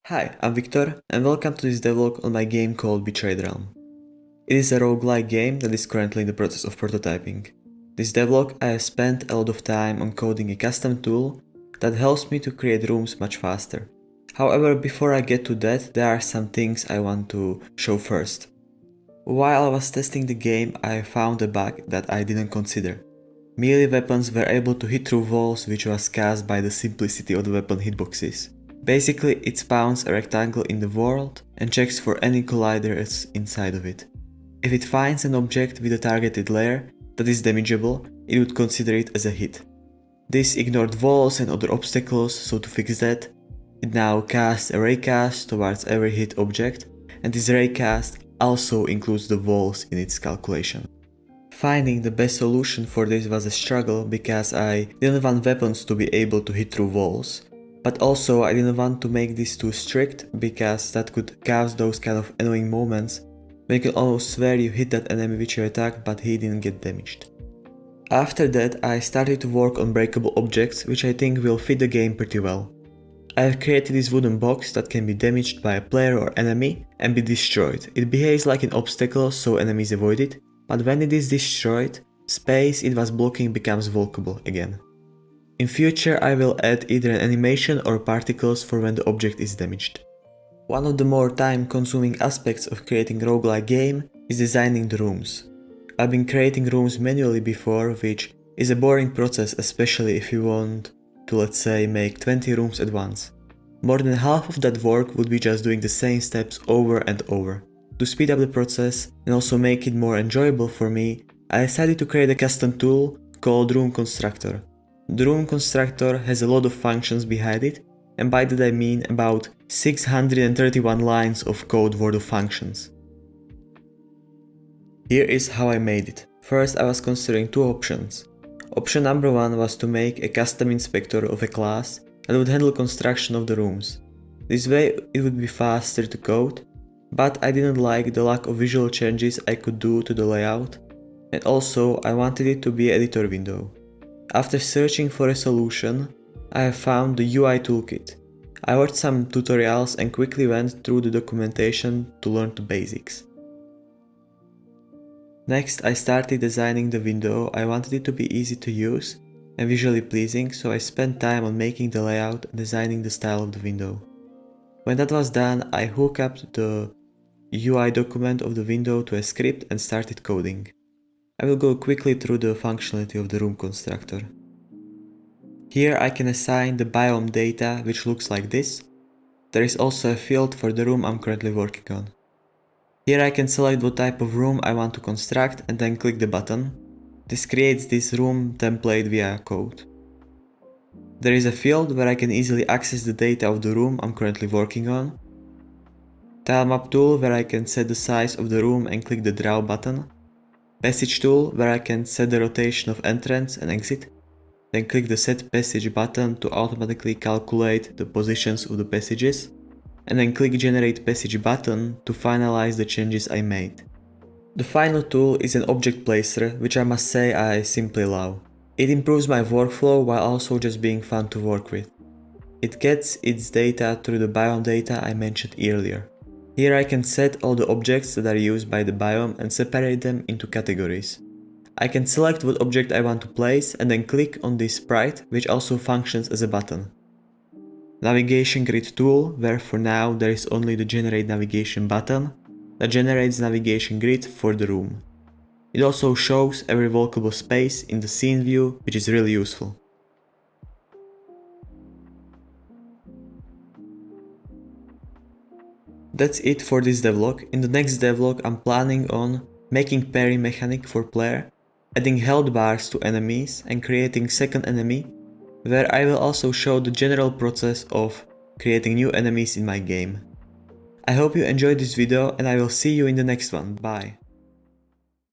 Hi, I'm Victor and welcome to this devlog on my game called Betrayed Realm. It is a roguelike game that is currently in the process of prototyping. This devlog I have spent a lot of time on coding a custom tool that helps me to create rooms much faster. However, before I get to that, there are some things I want to show first. While I was testing the game, I found a bug that I didn't consider. Melee weapons were able to hit through walls, which was caused by the simplicity of the weapon hitboxes. Basically, it spawns a rectangle in the world and checks for any colliders inside of it. If it finds an object with a targeted layer that is damageable, it would consider it as a hit. This ignored walls and other obstacles, so to fix that, it now casts a raycast towards every hit object, and this raycast also includes the walls in its calculation. Finding the best solution for this was a struggle because I didn't want weapons to be able to hit through walls. But also I didn't want to make this too strict because that could cause those kind of annoying moments when you can almost swear you hit that enemy which you attacked but he didn't get damaged. After that I started to work on breakable objects which I think will fit the game pretty well. I have created this wooden box that can be damaged by a player or enemy and be destroyed. It behaves like an obstacle so enemies avoid it, but when it is destroyed, space it was blocking becomes walkable again. In future I will add either an animation or particles for when the object is damaged. One of the more time consuming aspects of creating a roguelike game is designing the rooms. I've been creating rooms manually before, which is a boring process, especially if you want to, let's say, make 20 rooms at once. More than half of that work would be just doing the same steps over and over. To speed up the process and also make it more enjoyable for me, I decided to create a custom tool called Room Constructor. The Room Constructor has a lot of functions behind it, and by that I mean about 631 lines of code worth of functions. Here is how I made it. First I was considering two options. Option number one was to make a custom inspector of a class that would handle construction of the rooms. This way it would be faster to code, but I didn't like the lack of visual changes I could do to the layout, and also I wanted it to be an editor window. After searching for a solution, I have found the UI Toolkit. I watched some tutorials and quickly went through the documentation to learn the basics. Next, I started designing the window. I wanted it to be easy to use and visually pleasing, so I spent time on making the layout and designing the style of the window. When that was done, I hooked up the UI document of the window to a script and started coding. I will go quickly through the functionality of the room constructor. Here I can assign the biome data, which looks like this. There is also a field for the room I'm currently working on. Here I can select what type of room I want to construct and then click the button. This creates this room template via code. There is a field where I can easily access the data of the room I'm currently working on. Tilemap tool where I can set the size of the room and click the draw button. Passage tool where I can set the rotation of entrance and exit, then click the set passage button to automatically calculate the positions of the passages, and then click generate passage button to finalize the changes I made. The final tool is an object placer, which I must say I simply love. It improves my workflow while also just being fun to work with. It gets its data through the biome data I mentioned earlier. Here I can set all the objects that are used by the biome and separate them into categories. I can select what object I want to place and then click on this sprite, which also functions as a button. Navigation grid tool, where for now there is only the generate navigation button that generates navigation grid for the room. It also shows every walkable space in the scene view, which is really useful. That's it for this devlog. In the next devlog I'm planning on making parry mechanic for player, adding health bars to enemies and creating second enemy, where I will also show the general process of creating new enemies in my game. I hope you enjoyed this video and I will see you in the next one. Bye.